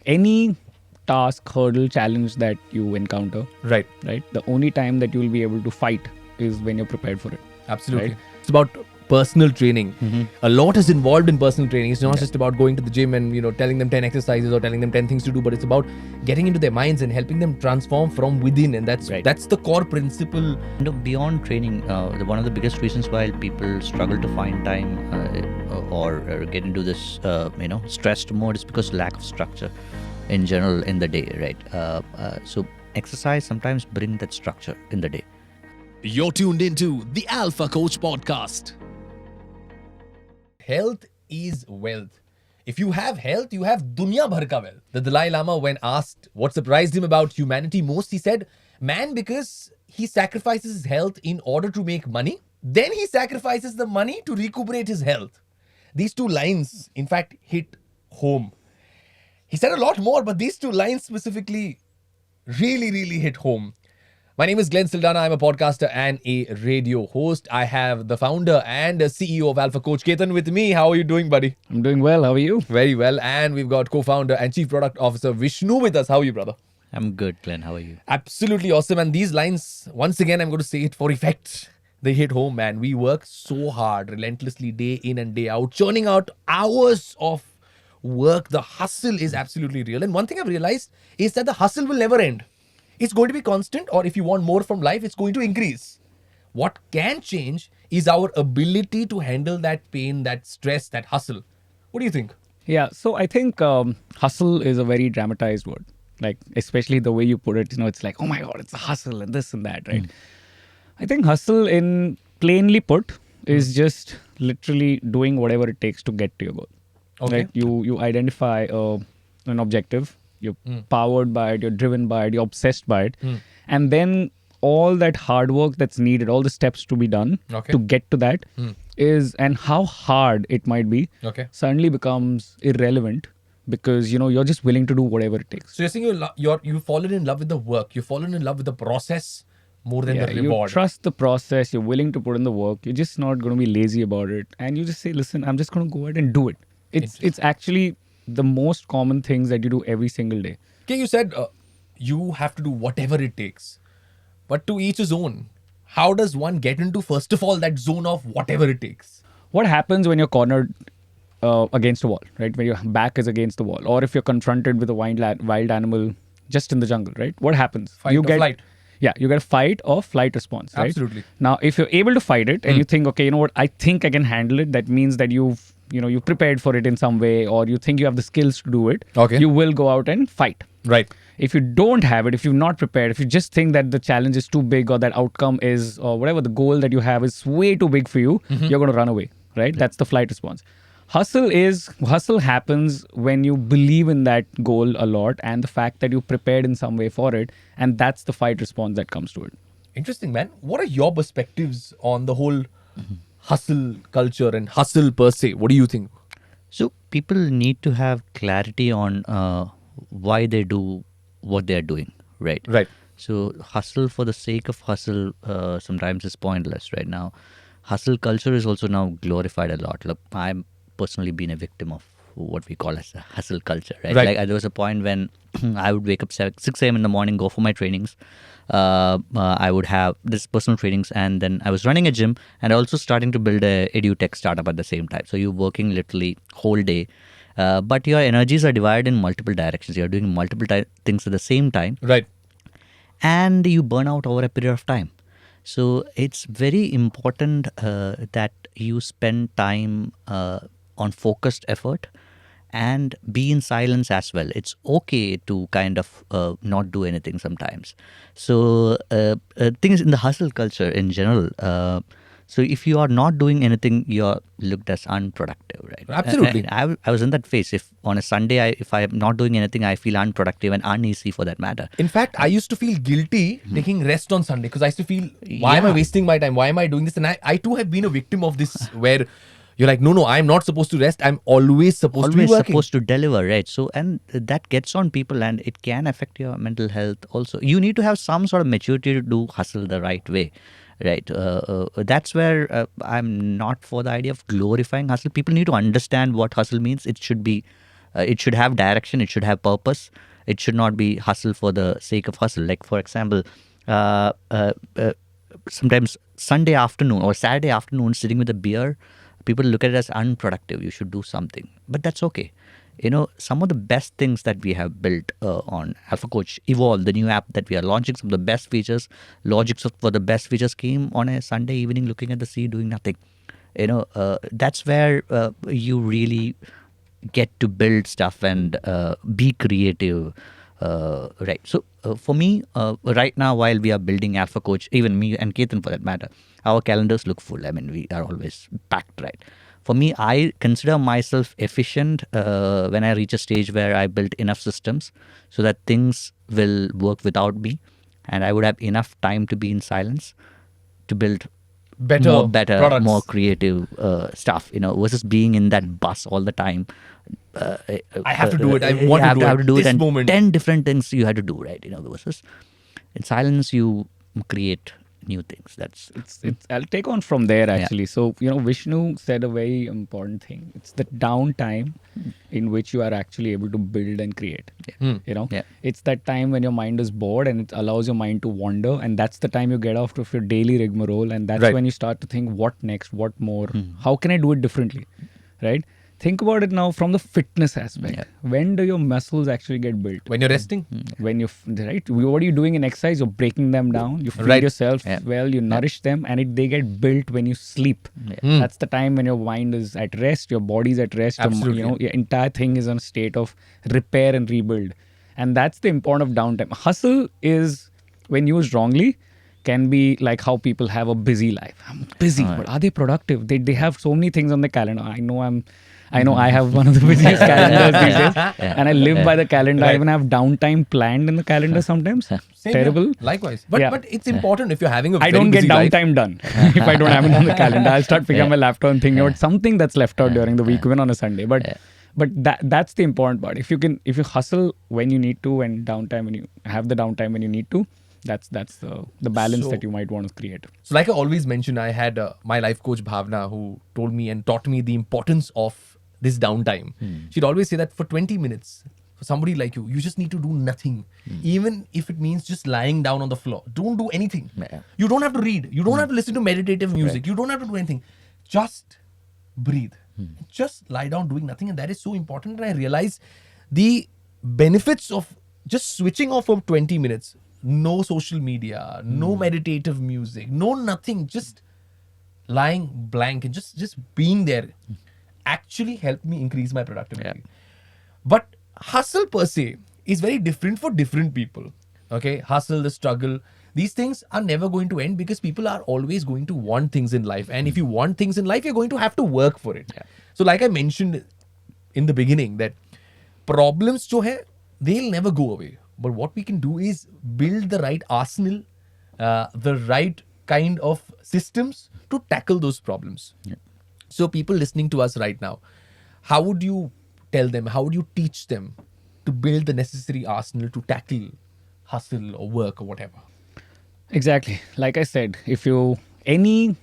any task, hurdle, challenge that you encounter, Right. the only time that you will be able to fight is when you're prepared for it. Absolutely. Right? It's about personal training. A lot is involved in personal training. It's not Yeah. just about going to the gym and telling them 10 exercises or telling them 10 things to do, but it's about getting into their minds and helping them transform from within. And that's Right. that's the core principle. Beyond training, one of the biggest reasons why people struggle to find time or get into this, stressed mode is because lack of structure in general in the day, right? So exercise sometimes bring that structure in the day. You're tuned into the Alpha Coach Podcast. Health is wealth. If you have health, you have dunya bhar ka wealth. The Dalai Lama, when asked what surprised him about humanity most, he said, man, because he sacrifices his health in order to make money, then he sacrifices the money to recuperate his health. These two lines, in fact, hit home. He said a lot more, but these two lines specifically really, really hit home. My name is Glenn Sildana. I'm a podcaster and a radio host. I have the founder and CEO of Alpha Coach, Ketan, with me. How are you doing, buddy? I'm doing well. How are you? Very well. And we've got co-founder and chief product officer Vishnu with us. How are you, brother? I'm good, Glenn. How are you? Absolutely awesome. And these lines, once again, I'm going to say it for effect. They hit home, man. We work so hard, relentlessly, day in and day out, churning out hours of work. The hustle is absolutely real. And one thing I've realized is that the hustle will never end. It's going to be constant, or if you want more from life, it's going to increase. What can change is our ability to handle that pain, that stress, that hustle. What do you think? Yeah, so I think hustle is a very dramatized word. Like, especially the way you put it, it's like, oh my God, it's a hustle and this and that, right? I think hustle, in plainly put, is just literally doing whatever it takes to get to your goal. Okay. Right? You identify an objective, you're powered by it, you're driven by it, you're obsessed by it. And then all that hard work that's needed, all the steps to be done to get to that is, and how hard it might be, suddenly becomes irrelevant because, you're just willing to do whatever it takes. So you're saying you've fallen in love with the work, you've fallen in love with the process more than the reward. You trust the process, you're willing to put in the work, you're just not going to be lazy about it. And you just say, listen, I'm just going to go ahead and do it. It's actually the most common things that you do every single day. Okay, you said you have to do whatever it takes, but to each his own. How does one get into, first of all, that zone of whatever it takes? What happens when you're cornered against a wall, right? When your back is against the wall, or if you're confronted with a wild animal just in the jungle, right? What happens? Fight or flight. Yeah, you get a fight or flight response, right? Absolutely. Now, if you're able to fight it and you think, okay, you know what, I think I can handle it, that means that you've prepared for it in some way, or you think you have the skills to do it, Okay. you will go out and fight. Right. If you don't have it, if you're not prepared, if you just think that the challenge is too big or that outcome is, or whatever the goal that you have is way too big for you, you're going to run away, right? That's the flight response. Hustle happens when you believe in that goal a lot and the fact that you prepared in some way for it, and that's the fight response that comes to it. Interesting, man. What are your perspectives on the whole hustle culture and hustle per se? What do you think? So people need to have clarity on why they do what they're doing, right? Right. So hustle for the sake of hustle sometimes is pointless right now. Hustle culture is also now glorified a lot. Look, I'm personally been a victim of what we call as a hustle culture, right? Right. Like there was a point when I would wake up 6 a.m. in the morning, go for my trainings. I would have this personal trainings, and then I was running a gym and also starting to build a edutech startup at the same time. So you're working literally whole day, but your energies are divided in multiple directions. You're doing multiple things at the same time, Right. and you burn out over a period of time. So it's very important that you spend time on focused effort and be in silence as well. It's okay to kind of not do anything sometimes. So things in the hustle culture in general. So if you are not doing anything, you're looked as unproductive, right? Absolutely. And I was in that phase. If on a Sunday, if I am not doing anything, I feel unproductive and uneasy for that matter. In fact, I used to feel guilty taking rest on Sunday because I used to feel, why am I wasting my time? Why am I doing this? And I too have been a victim of this where you're like, no, I'm not supposed to rest. I'm always supposed to be working. Supposed to deliver, right? So, and that gets on people and it can affect your mental health also. You need to have some sort of maturity to do hustle the right way, right? That's where I'm not for the idea of glorifying hustle. People need to understand what hustle means. It should be It should have direction. It should have purpose. It should not be hustle for the sake of hustle. Like, for example, sometimes Sunday afternoon or Saturday afternoon, sitting with a beer, people look at it as unproductive. You should do something, but that's okay. Some of the best things that we have built on Alpha Coach Evolve, the new app that we are launching, some of the best features, for the best features came on a Sunday evening, looking at the sea, doing nothing. That's where you really get to build stuff and be creative. Right. So for me, right now, while we are building Alpha Coach, even me and Ketan for that matter, our calendars look full. I mean, we are always packed, right? For me, I consider myself efficient when I reach a stage where I built enough systems so that things will work without me, and I would have enough time to be in silence to build Better products. more creative stuff, versus being in that bus all the time. I have to do it. I want to do it. This and moment. 10 different things you have to do, right? Versus in silence you create new things. That's It's I'll take on from there actually. So Vishnu said a very important thing. It's the downtime in which you are actually able to build and create. It's that time when your mind is bored and it allows your mind to wander, and that's the time you get off of your daily rigmarole, and that's when you start to think, what next, what more, how can I do it differently, right? Think about it now from the fitness aspect. When do your muscles actually get built? When you're resting. When right? What are you doing in exercise? You're breaking them down. You feed yourself well. You nourish them, and they get built when you sleep. That's the time when your mind is at rest, your body's at rest. Absolutely. Your entire thing is in a state of repair and rebuild, and that's the importance of downtime. Hustle is, when used wrongly, can be like how people have a busy life. I'm busy, but are they productive? They have so many things on the calendar. I know I have one of the busiest calendars these days, and I live by the calendar. I even have downtime planned in the calendar sometimes. Same Terrible. Here. Likewise. But it's important if you're having a I very don't get busy life. downtime done if I don't have it on the calendar. I'll start picking up my laptop and thinking about something that's left out during the week, even on a Sunday. But that's the important part. If you hustle when you need to, and downtime when you have the downtime when you need to, that's the balance that you might want to create. So like I always mention, I had my life coach Bhavna, who told me and taught me the importance of this downtime. She'd always say that for 20 minutes, for somebody like you just need to do nothing. Even if it means just lying down on the floor. Don't do anything. You don't have to read. You don't have to listen to meditative music. You don't have to do anything. Just breathe. Just lie down doing nothing. And that is so important. And I realized the benefits of just switching off for 20 minutes. No social media, no meditative music, no nothing. Just lying blank and just being there actually helped me increase my productivity. But hustle per se is very different for different people. Okay, hustle, the struggle, these things are never going to end because people are always going to want things in life. And if you want things in life, you're going to have to work for it. So like I mentioned in the beginning, that problems jo hai, they'll never go away. But what we can do is build the right arsenal, the right kind of systems to tackle those problems. So people listening to us right now, how would you tell them, how would you teach them to build the necessary arsenal to tackle hustle or work or whatever? Exactly. Like I said, if any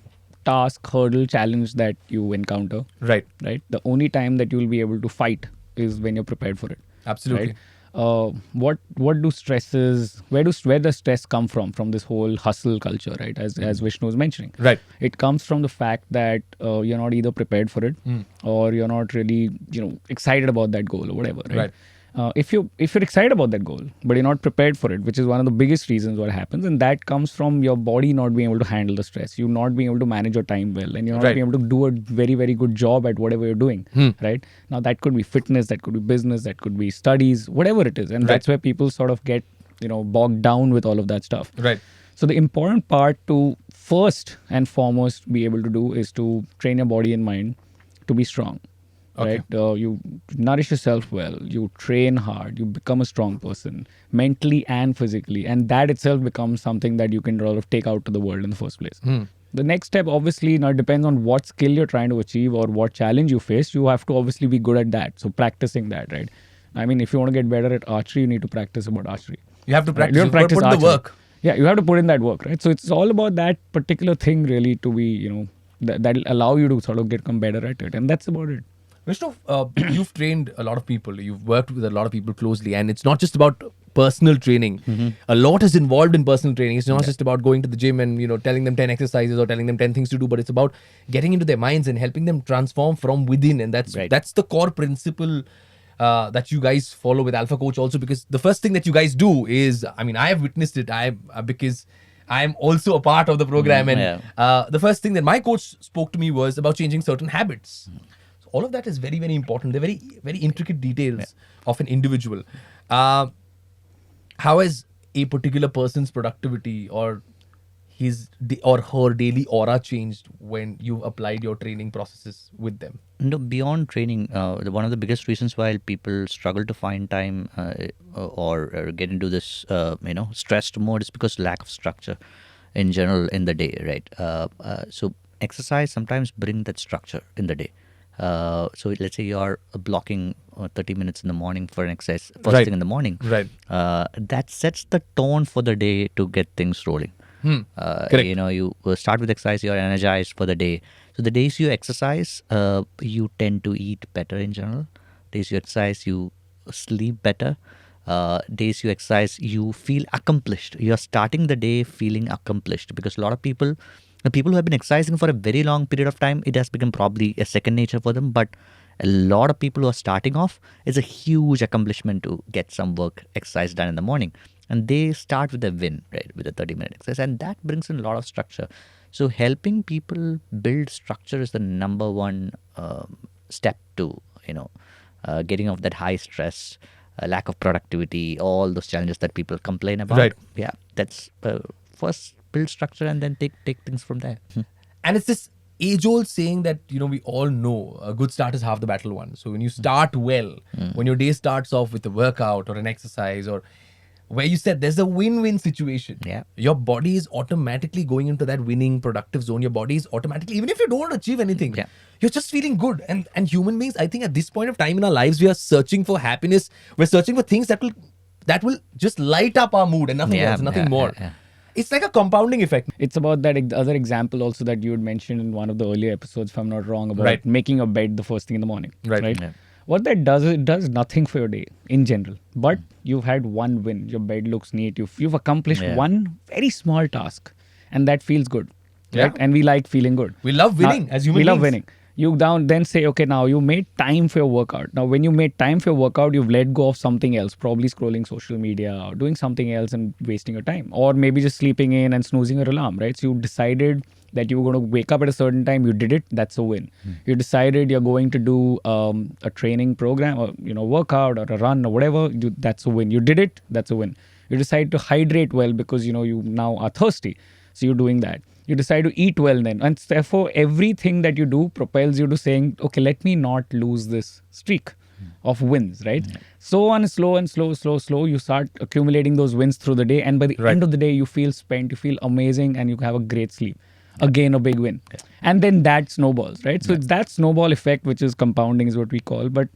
task, hurdle, challenge that you encounter, right, the only time that you will be able to fight is when you're prepared for it. Absolutely. Right? What do stresses, where does stress come from this whole hustle culture, right? As Vishnu was mentioning, right? It comes from the fact that you're not either prepared for it or you're not really excited about that goal or whatever, right? If you're excited about that goal but you're not prepared for it, which is one of the biggest reasons what happens, and that comes from your body not being able to handle the stress, you not being able to manage your time well, and you're not being able to do a very, very good job at whatever you're doing, right? Now that could be fitness, that could be business, that could be studies, whatever it is, and that's where people sort of get bogged down with all of that stuff, right? So the important part to first and foremost be able to do is to train your body and mind to be strong. Right? You nourish yourself well, you train hard, you become a strong person mentally and physically, and that itself becomes something that you can sort of take out to the world in the first place. The next step obviously now depends on what skill you're trying to achieve or what challenge you face. You have to obviously be good at that, so practicing that, right? I mean, if you want to get better at archery, you need to practice about archery. You have to practice, right? You have to put in the work. Yeah, you have to put in that work, right? So it's all about that particular thing really to be, that'll allow you to sort of become better at it, and that's about it. Vishnu, you've trained a lot of people. You've worked with a lot of people closely, and it's not just about personal training. A lot is involved in personal training. It's not just about going to the gym and telling them 10 exercises or telling them 10 things to do, but it's about getting into their minds and helping them transform from within. And that's the core principle that you guys follow with Alpha Coach also, because the first thing that you guys do is, I mean, I have witnessed it. Because I'm also a part of the program, and the first thing that my coach spoke to me was about changing certain habits. So all of that is very, very important. They're very, very intricate details of an individual. How has a particular person's productivity or his or her daily aura changed when you've applied your training processes with them? No, beyond training, one of the biggest reasons why people struggle to find time or get into this, stressed mode is because lack of structure in general in the day, right? So exercise sometimes bring that structure in the day. So let's say you're blocking 30 minutes in the morning for an exercise first thing in the morning. Right. That sets the tone for the day to get things rolling. Correct. You start with exercise, you're energized for the day. So the days you exercise, you tend to eat better in general. Days you exercise, you sleep better. Days you exercise, you feel accomplished. You're starting the day feeling accomplished, because a lot of people, the people who have been exercising for a very long period of time, it has become probably a second nature for them. But a lot of people who are starting off, it's a huge accomplishment to get some work exercise done in the morning. And they start with a win, right, with a 30-minute exercise. And that brings in a lot of structure. So helping people build structure is the number one step to, getting off that high stress, lack of productivity, all those challenges that people complain about. Right. Yeah, that's first build structure and then take things from there. And it's this age-old saying that, we all know a good start is half the battle won. So when you start well, when your day starts off with a workout or an exercise, or where you said there's a win-win situation, your body is automatically going into that winning productive zone. Your body is automatically, even if you don't achieve anything, you're just feeling good. And human beings, I think at this point of time in our lives, we are searching for happiness. We're searching for things that will just light up our mood and nothing else, nothing more. It's like a compounding effect. It's about that other example also that you had mentioned in one of the earlier episodes, if I'm not wrong, about making a bed the first thing in the morning. Right. Yeah. What that does is it does nothing for your day in general. But you've had one win. Your bed looks neat. You've accomplished one very small task. And that feels good. Right? And we like feeling good. We love winning as human beings. We love winning. You then say, okay, now you made time for your workout. Now, when you made time for your workout, you've let go of something else, probably scrolling social media or doing something else and wasting your time. Or maybe just sleeping in and snoozing your alarm, right? So you decided that you were going to wake up at a certain time. You did it. That's a win. You decided you're going to do a training program or, workout or a run or whatever. That's a win. You did it. That's a win. You decide to hydrate well because, you now are thirsty. So you're doing that. You decide to eat well then. And therefore, everything that you do propels you to saying, okay, let me not lose this streak of wins, right? So on, slow, you start accumulating those wins through the day. And by the end of the day, you feel spent, you feel amazing, and you have a great sleep. Again, a big win. And then that snowballs, right? So it's that snowball effect, which is compounding is what we call. But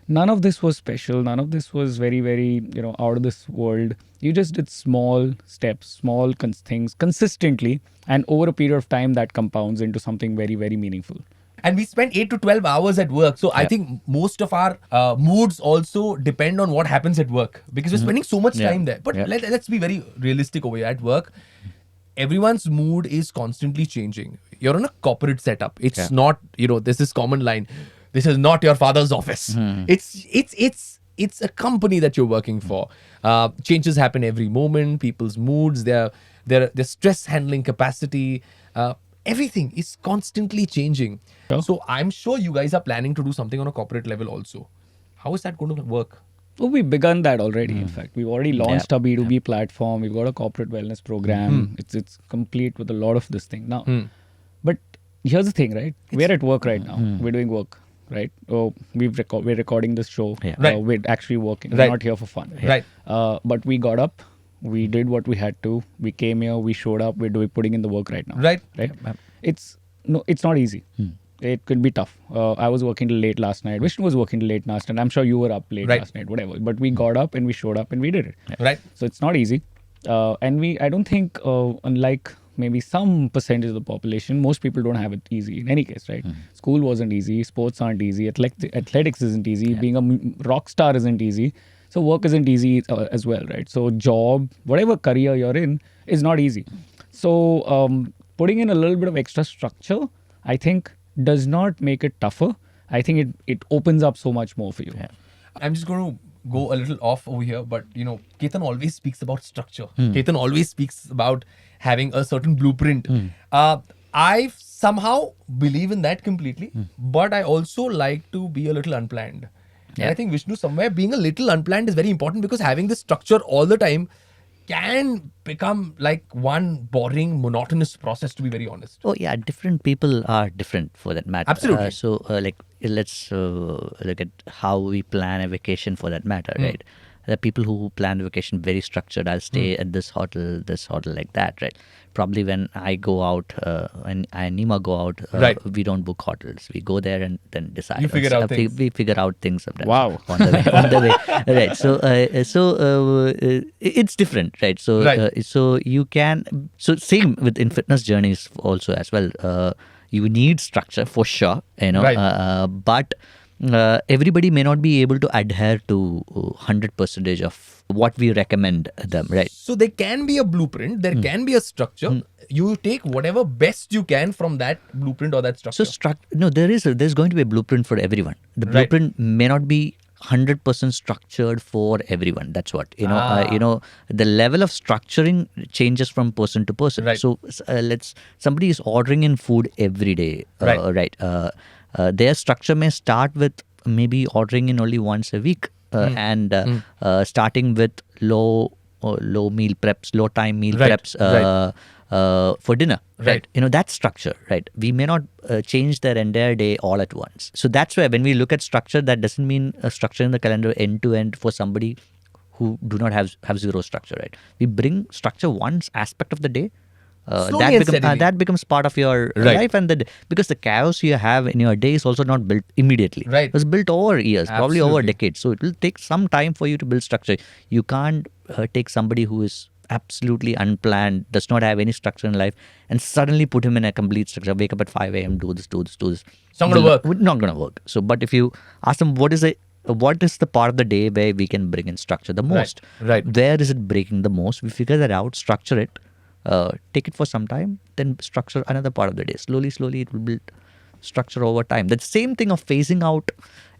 none of this was special. None of this was very, very, out of this world. You just did small steps, small things consistently. And over a period of time, that compounds into something very, very meaningful. And we spend 8 to 12 hours at work. So I think most of our moods also depend on what happens at work, because we're spending so much time there. But let's be very realistic over here. At work, everyone's mood is constantly changing. You're on a corporate setup. It's not, there's this common line. This is not your father's office. It's a company that you're working for. Changes happen every moment. People's moods, their stress handling capacity, everything is constantly changing. So I'm sure you guys are planning to do something on a corporate level also. How is that going to work? Oh, we've begun that already. In fact, we've already launched our B2B platform. We've got a corporate wellness program. It's complete with a lot of this thing now. But here's the thing, right? We're at work right now. We're doing work. Right? Oh, we're recording this show. We're actually working. We're not here for fun. Right. But we got up. We did what we had to. We came here. We showed up. We're putting in the work right now. Right. It's not easy. It could be tough. I was working till late last night. Vishnu was working till late last night. I'm sure you were up late last night. Whatever. But we got up and we showed up and we did it. Right. So it's not easy. And I don't think, unlike maybe some percentage of the population, most people don't have it easy in any case, right? School wasn't easy, sports aren't easy, athletics isn't easy, being a rock star isn't easy. So work isn't easy as well, right? So job, whatever career you're in, is not easy. So putting in a little bit of extra structure, I think, does not make it tougher. I think it opens up so much more for you. I'm just going to go a little off over here, but Ketan always speaks about structure. Ketan always speaks about having a certain blueprint. I somehow believe in that completely, but I also like to be a little unplanned. And I think, Vishnu, somewhere being a little unplanned is very important, because having this structure all the time can become like one boring, monotonous process, to be very honest. Oh yeah, different people are different for that matter. Absolutely. Let's look at how we plan a vacation for that matter, right? There are people who plan a vacation very structured. I'll stay at this hotel, like that, right? Probably when I go out, when I and Nima go out, Right. we don't book hotels. We go there and then decide. You figure out things. We figure out things sometimes. Wow. On the way, right? So it's different, right? So Right. so you can, so same in fitness journeys also as well. You need structure for sure, Right. but everybody may not be able to adhere to 100% of what we recommend them, right? So there can be a blueprint, there can be a structure. You take whatever best you can from that blueprint or that structure. So there's going to be a blueprint for everyone. The Right. blueprint may not be 100% structured for everyone. That's what the level of structuring changes from person to person. Right. So somebody is ordering in food every day, Right. their structure may start with maybe ordering in only once a week, and starting with low meal preps, low time meal Right. preps for dinner. Right. That's structure, right? We may not change their entire day all at once. So that's why when we look at structure, that doesn't mean a structure in the calendar end to end for somebody who do not have zero structure, right? We bring structure one aspect of the day. Slowly and steadily. That becomes part of your Right. life, and because the chaos you have in your day is also not built immediately. Right. It was built over years, probably over Absolutely. decades. So it will take some time for you to build structure. You can't take somebody who is absolutely unplanned, does not have any structure in life, and suddenly put him in a complete structure. Wake up at 5 a.m., do this. It's not going to work. Not going to work. So, but if you ask them, what is the part of the day where we can bring in structure the most? Right. Where is it breaking the most? We figure that out, structure it, take it for some time, then structure another part of the day. Slowly, it will build structure over time. The same thing of phasing out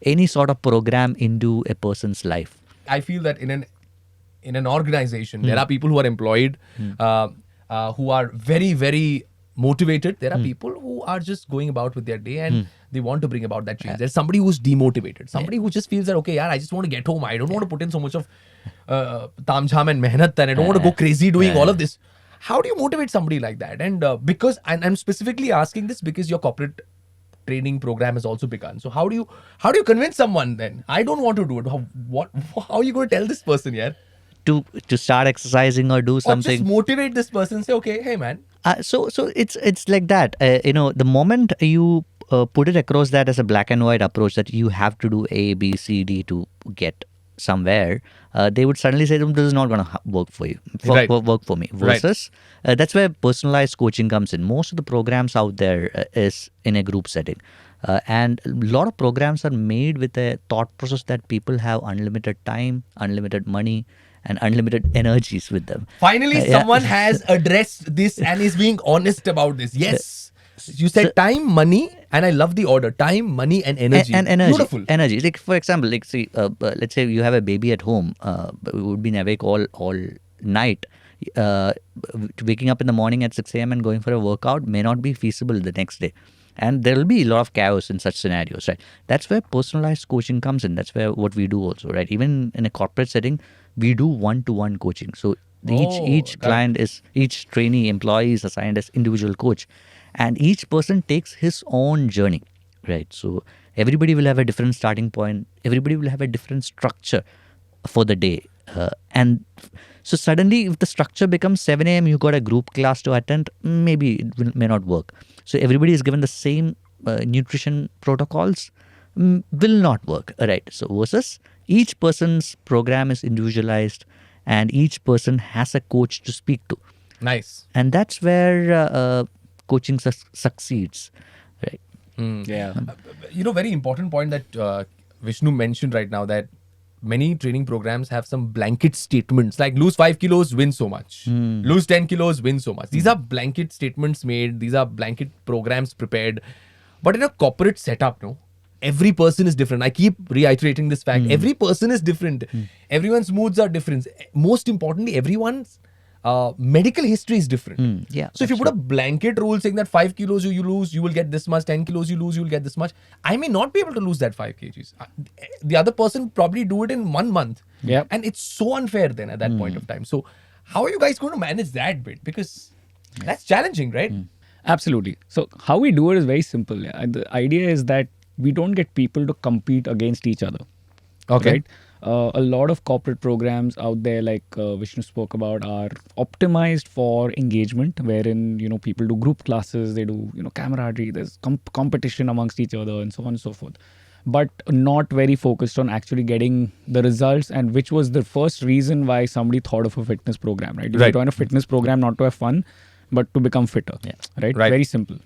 any sort of program into a person's life. I feel that in an organization, there are people who are employed, who are very, very motivated. There are people who are just going about with their day and they want to bring about that change. There's somebody who's demotivated, somebody who just feels that, okay, I just want to get home. I don't want to put in so much of tamjham and mehnat, and I don't want to go crazy doing all of this. How do you motivate somebody like that? And because I'm specifically asking this because your corporate training program has also begun. So how do you convince someone then? I don't want to do it. How are you going to tell this person, yeah? To start exercising or do Or something. just motivate this person and say, okay, hey man. So it's like that. The moment you put it across that as a black and white approach, that you have to do A, B, C, D to get somewhere, they would suddenly say, this is not going to work for you, Right. work for me. Versus, that's where personalized coaching comes in. Most of the programs out there is in a group setting. And a lot of programs are made with a thought process that people have unlimited time, unlimited money, and unlimited energies with them. Finally, someone has addressed this and is being honest about this. Yes. You said time, money, and I love the order. Time, money, and energy. And energy. Beautiful. Energy. Like, for example, let's say you have a baby at home. Would be awake all night. Waking up in the morning at 6 a.m. and going for a workout may not be feasible the next day. And there will be a lot of chaos in such scenarios, right? That's where personalized coaching comes in. That's where what we do also, right? Even in a corporate setting, we do one-to-one coaching. So each client each trainee employee is assigned as individual coach, and each person takes his own journey, right? So everybody will have a different starting point. Everybody will have a different structure for the day, and so suddenly, if the structure becomes 7 a.m., you got a group class to attend, maybe it may not work. So everybody is given the same nutrition protocols, will not work, right? So versus each person's program is individualized, and each person has a coach to speak to. Nice. And that's where coaching succeeds, right? Yeah. Very important point that Vishnu mentioned right now, that many training programs have some blanket statements like lose 5 kilos, win so much. Lose 10 kilos, win so much. These are blanket statements made. These are blanket programs prepared. But in a corporate setup, no, every person is different. I keep reiterating this fact. Every person is different. Everyone's moods are different. Most importantly, everyone's medical history is different. Yeah, So if you put a blanket rule saying that 5 kilos you lose, you will get this much, 10 kilos you lose, you will get this much. I may not be able to lose that 5 kgs. The other person probably do it in 1 month. Yep. And it's so unfair then at that point of time. So how are you guys going to manage that bit? Because that's challenging, right? Absolutely. So how we do it is very simple. Yeah. The idea is that we don't get people to compete against each other. Okay. Right? A lot of corporate programs out there, like Vishnu spoke about, are optimized for engagement, wherein people do group classes, they do camaraderie, there's competition amongst each other, and so on and so forth. But not very focused on actually getting the results, and which was the first reason why somebody thought of a fitness program. Right? You Right. join a fitness program not to have fun, but to become fitter. Yeah. Right? Right. Very simple.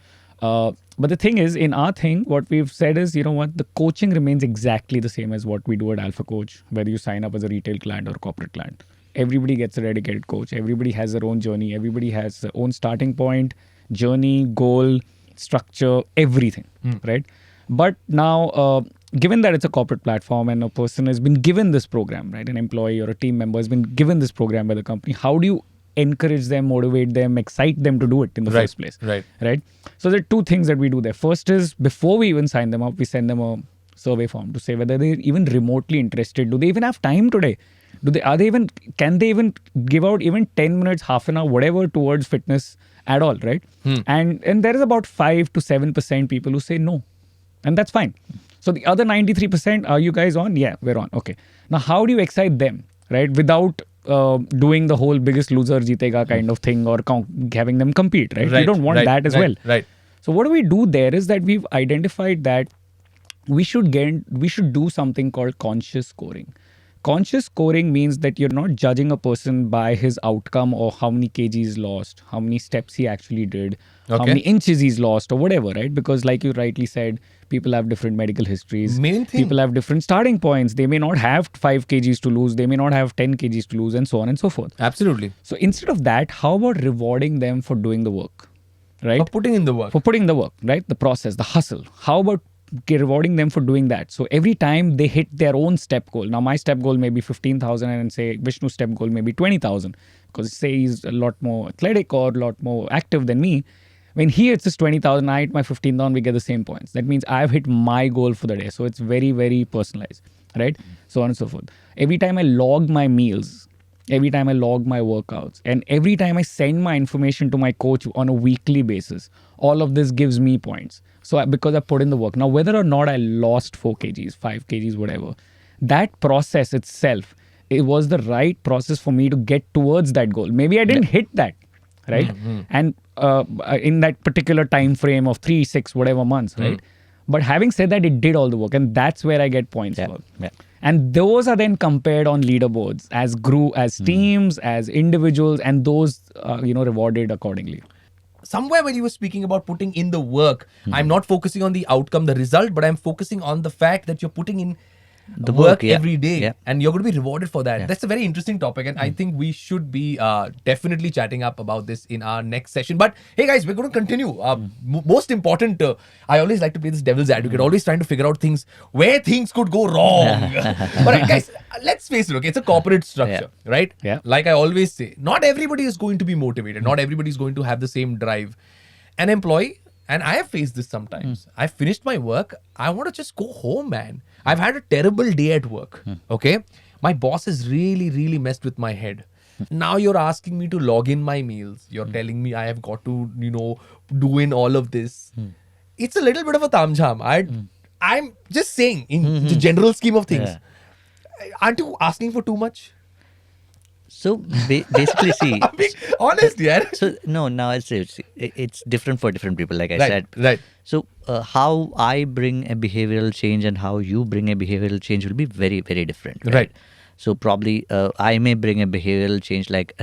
But the thing is, in our thing, what we've said is, the coaching remains exactly the same as what we do at Alpha Coach, whether you sign up as a retail client or a corporate client. Everybody gets a dedicated coach. Everybody has their own journey. Everybody has their own starting point, journey, goal, structure, everything, right? But now, given that it's a corporate platform and a person has been given this program, right? An employee or a team member has been given this program by the company, how do you encourage them, motivate them, excite them to do it in the first place? Right. So there are two things that we do there. First is, before we even sign them up, we send them a survey form to say whether they're even remotely interested. Do they even have time today? Can they even give out even 10 minutes, half an hour, whatever, towards fitness at all, right? And there is about 5 to 7% people who say no. And that's fine. So the other 93%, are you guys on? Yeah, we're on. Okay. Now, how do you excite them, right? Without doing the whole biggest loser jeetega kind of thing, or having them compete, right? You don't want that as well. Right. So what do we do there is that we've identified that we should do something called conscious scoring. Conscious scoring means that you're not judging a person by his outcome or how many kgs lost, how many steps he actually did, how Okay. many inches he's lost or whatever, right? Because like you rightly said, people have different medical histories. Main thing- People have different starting points. They may not have 5 kgs to lose. They may not have 10 kgs to lose, and so on and so forth. Absolutely. So instead of that, how about rewarding them for doing the work, right? For putting in the work. For putting the work, right? The process, the hustle. How about rewarding them for doing that? So every time they hit their own step goal. Now my step goal may be 15,000 and say Vishnu's step goal may be 20,000, because say he's a lot more athletic or a lot more active than me. When he hits his 20,000, I hit my 15,000, we get the same points. That means I've hit my goal for the day. So it's very, very personalized, right? So on and so forth. Every time I log my meals, every time I log my workouts, and every time I send my information to my coach on a weekly basis, all of this gives me points. So because I put in the work. Now, whether or not I lost 4 kgs, 5 kgs, whatever, that process itself, it was the right process for me to get towards that goal. Maybe I didn't hit that, right? And in that particular time frame of 3, 6, whatever months, right? But having said that, it did all the work, and that's where I get points for. Yeah. And those are then compared on leaderboards as teams, as individuals, and those rewarded accordingly. Somewhere when you were speaking about putting in the work, I'm not focusing on the outcome, the result, but I'm focusing on the fact that you're putting in The work work, yeah. every day, Yeah. and you're going to be rewarded for that. Yeah. That's a very interesting topic, and I think we should be definitely chatting up about this in our next session. But hey guys, we're going to continue. Most important, I always like to play this devil's advocate, always trying to figure out things where things could go wrong. But guys, let's face it, okay, it's a corporate structure, right? Yeah. Like I always say, not everybody is going to be motivated. Not everybody is going to have the same drive. An employee, and I have faced this sometimes. I finished my work. I want to just go home, man. I've had a terrible day at work. Okay. My boss has really, really messed with my head. Now you're asking me to log in my meals. You're telling me I have got to, do in all of this. It's a little bit of a tamjham. I'm just saying, in the general scheme of things, aren't you asking for too much? So basically, see. I'm being honest, yeah. So no, now it's different for different people. Like I Right, said, right. So how I bring a behavioral change and how you bring a behavioral change will be very, very different. Right. So probably I may bring a behavioral change like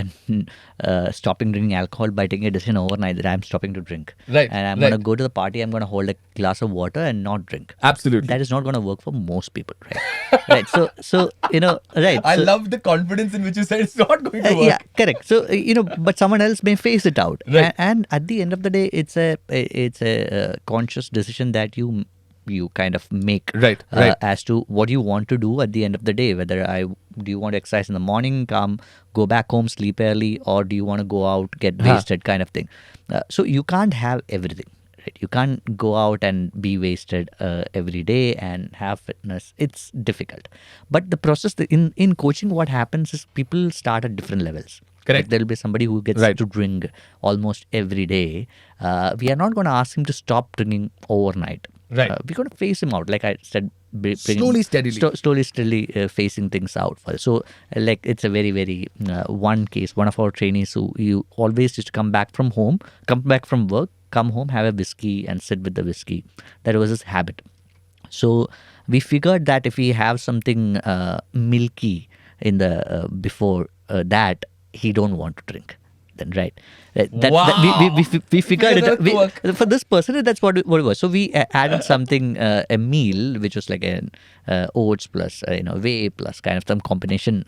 stopping drinking alcohol by taking a decision overnight that I'm stopping to drink. Right, And I'm right. going to go to the party, I'm going to hold a glass of water and not drink. Absolutely. That is not going to work for most people, right? Right. So right. I so, love the confidence in which you said it's not going to work. yeah, correct. So but someone else may face it out, Right. and at the end of the day, it's a conscious decision that you kind of make, Right. as to what you want to do at the end of the day. Whether do you want to exercise in the morning, go back home, sleep early, or do you want to go out, get wasted, kind of thing. So you can't have everything. Right? You can't go out and be wasted every day and have fitness. It's difficult. But the process in coaching, what happens is people start at different levels. Correct. Like there'll be somebody who gets Right. to drink almost every day. We are not going to ask him to stop drinking overnight. Right. We're going to phase him out. Like I said, Slowly, steadily. slowly, steadily phasing things out. So, like it's a very, very one case. One of our trainees who you always used to come back from work, come home, have a whiskey, and sit with the whiskey. That was his habit. So we figured that if we have something milky in the before that, he don't want to drink. Then right, we figured Figured it out to for this person. That's what it was. So we added something, a meal which was like an oats plus whey plus kind of some combination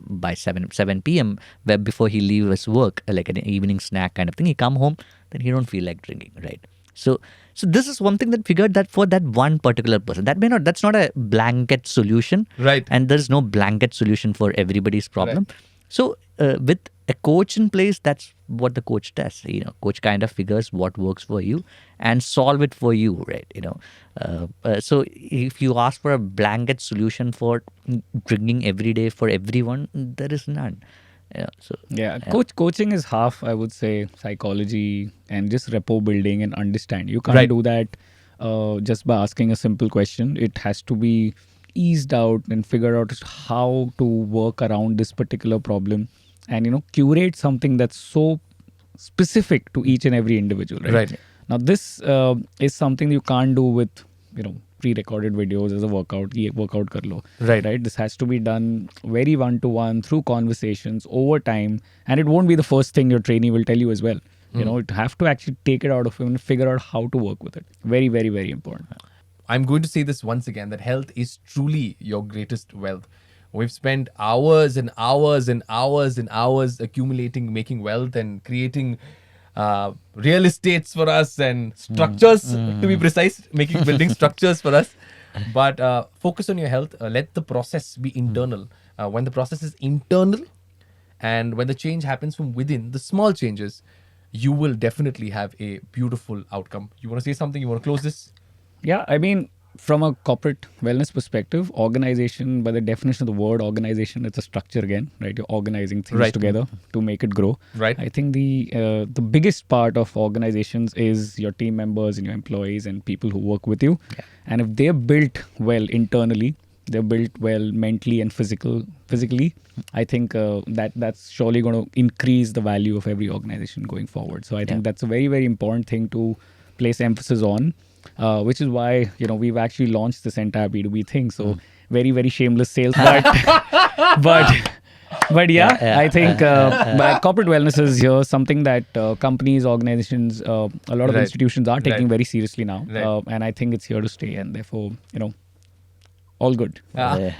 by 7 p.m. where before he leave his work, like an evening snack kind of thing. He come home, then he don't feel like drinking, right? So this is one thing that figured that for that one particular person, that's not a blanket solution, Right. And there's no blanket solution for everybody's problem. Right. So with a coach in place, that's what the coach does. Coach kind of figures what works for you and solve it for you, right? So if you ask for a blanket solution for drinking every day for everyone, there is none. Coaching is half, I would say, psychology and just rapport building and understand. You can't Right. do that just by asking a simple question. It has to be eased out and figure out how to work around this particular problem, and curate something that's so specific to each and every individual. Right. Right. Now, this is something you can't do with pre-recorded videos as a workout. Ye workout kar lo. Right. This has to be done very one-to-one through conversations over time, and it won't be the first thing your trainee will tell you as well. You have to actually take it out of him and figure out how to work with it. Very, very, very important. I'm going to say this once again, that health is truly your greatest wealth. We've spent hours and hours and hours and hours accumulating, making wealth and creating real estates for us and structures, to be precise, building structures for us. But focus on your health. Let the process be internal. When the process is internal and when the change happens from within, the small changes, you will definitely have a beautiful outcome. You want to say something? You want to close this? Yeah, I mean, from a corporate wellness perspective, organization, by the definition of the word organization, it's a structure again, right? You're organizing things Right. together to make it grow. Right. I think the biggest part of organizations is your team members and your employees and people who work with you. Yeah. And if they're built well internally, they're built well mentally and physically, I think that's surely going to increase the value of every organization going forward. So I think that's a very, very important thing to place emphasis on. Which is why we've actually launched this entire B2B thing. So very, very shameless sales, but yeah, I think corporate wellness is here something that companies, organizations, a lot of Right. institutions are taking Right. very seriously now, Right. and I think it's here to stay. And therefore, all good.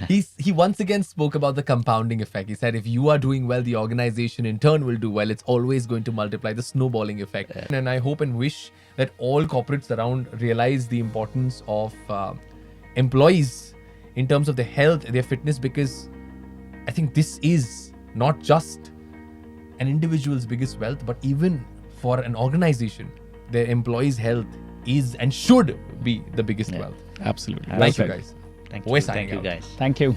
He once again spoke about the compounding effect. He said if you are doing well, the organization in turn will do well. It's always going to multiply, the snowballing effect. And I hope and wish that all corporates around realize the importance of employees in terms of their health, their fitness, because I think this is not just an individual's biggest wealth, but even for an organization, their employees' health is and should be the biggest wealth. Absolutely. Thank you, Well said. guys. Thank We're you. signing Thank you, out. guys. Thank you.